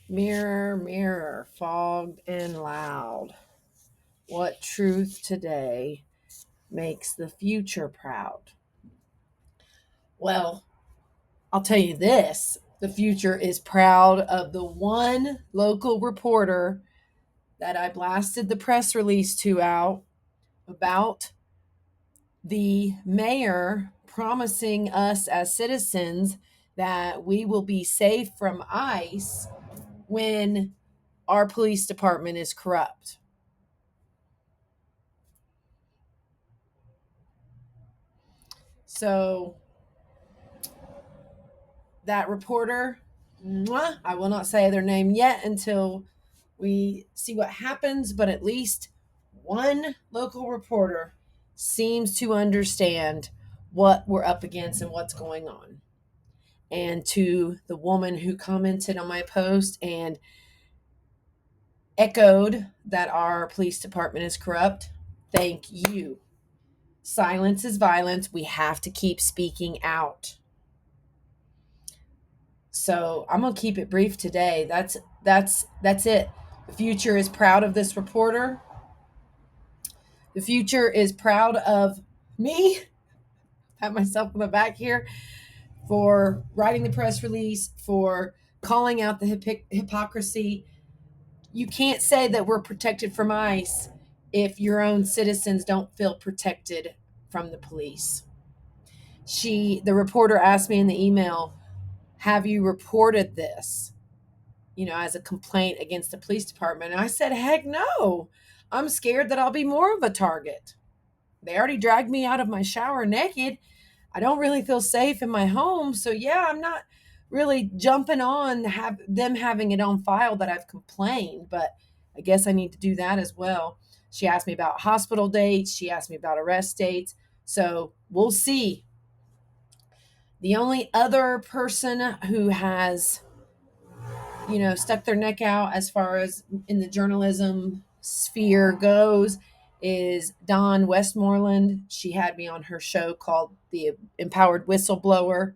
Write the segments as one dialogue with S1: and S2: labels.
S1: Mirror, mirror, fogged and loud. What truth today makes the future proud? Well, I'll tell you this, the future is proud of the one local reporter that I blasted the press release to out about the mayor promising us as citizens that we will be safe from ICE when our police department is corrupt. So that reporter, I will not say their name yet until we see what happens, but at least one local reporter seems to understand what we're up against and what's going on. And to the woman who commented on my post and echoed that our police department is corrupt, thank you. Silence is violence. We have to keep speaking out. So I'm gonna keep it brief today. That's it. The future is proud of this reporter. The future is proud of me. Pat myself on the back here for writing the press release, for calling out the hypocrisy. You can't say that we're protected from ICE if your own citizens don't feel protected from the police. The reporter asked me in the email, have you reported this, as a complaint against the police department? And I said, heck no. I'm scared that I'll be more of a target. They already dragged me out of my shower naked. I don't really feel safe in my home. So yeah, I'm not really jumping on them having it on file that I've complained, but I guess I need to do that as well. She asked me about hospital dates. She asked me about arrest dates. So we'll see. The only other person who has, stuck their neck out as far as in the journalism sphere goes is Dawn Westmoreland. She had me on her show called The Empowered Whistleblower.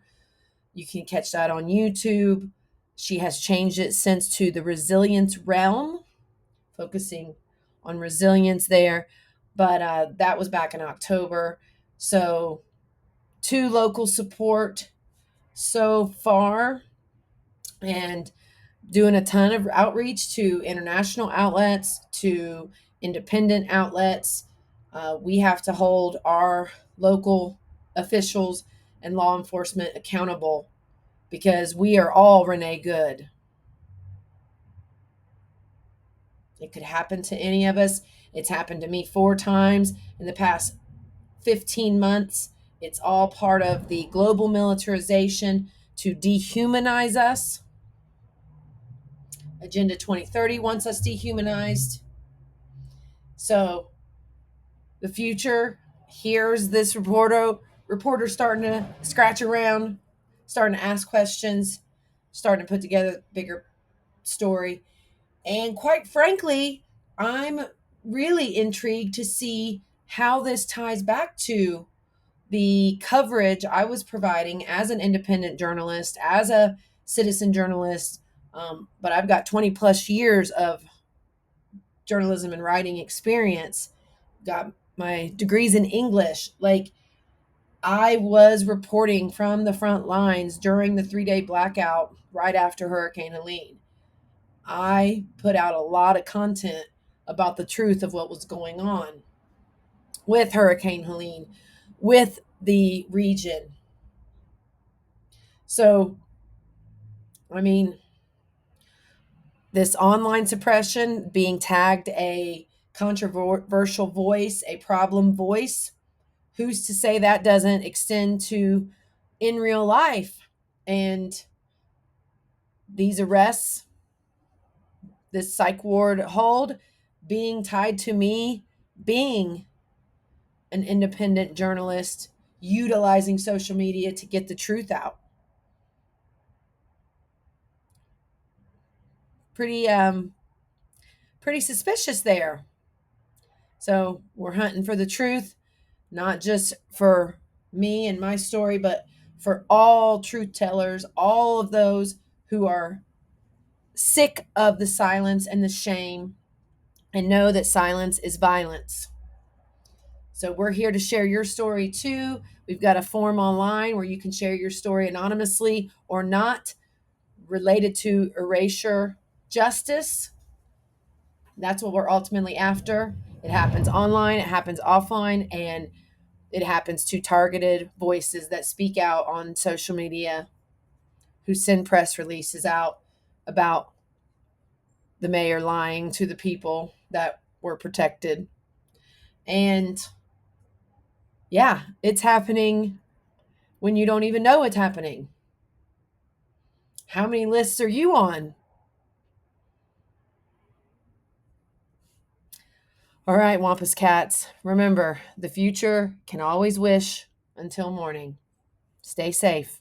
S1: You can catch that on YouTube. She has changed it since to the resilience realm, focusing on resilience there. But that was back in October. So, two local support so far, and doing a ton of outreach to international outlets, to independent outlets. We have to hold our local officials and law enforcement accountable because we are all Renee Good. It could happen to any of us. It's happened to me 4 times in the past 15 months. It's all part of the global militarization to dehumanize us. Agenda 2030 wants us dehumanized. So the future, here's this reporter starting to scratch around, starting to ask questions, starting to put together a bigger story. And quite frankly, I'm really intrigued to see how this ties back to the coverage I was providing as an independent journalist, as a citizen journalist. But I've got 20 plus years of journalism and writing experience, got my degrees in English. Like, I was reporting from the front lines during the 3-day blackout right after Hurricane Helene. I put out a lot of content about the truth of what was going on with Hurricane Helene, with the region. So, I mean, this online suppression, being tagged a controversial voice, a problem voice, who's to say that doesn't extend to in real life? And these arrests, this psych ward hold, being tied to me being an independent journalist, utilizing social media to get the truth out. Pretty suspicious there. So we're hunting for the truth, not just for me and my story, but for all truth tellers, all of those who are sick of the silence and the shame, and know that silence is violence. So we're here to share your story too. We've got a form online where you can share your story anonymously or not, related to erasure justice. That's what we're ultimately after. It happens online, it happens offline, and it happens to targeted voices that speak out on social media, who send press releases out about the mayor lying to the people that were protected. And yeah, it's happening when you don't even know it's happening. How many lists are you on? All right, Wampus Cats, remember, the future can always wish until morning. Stay safe.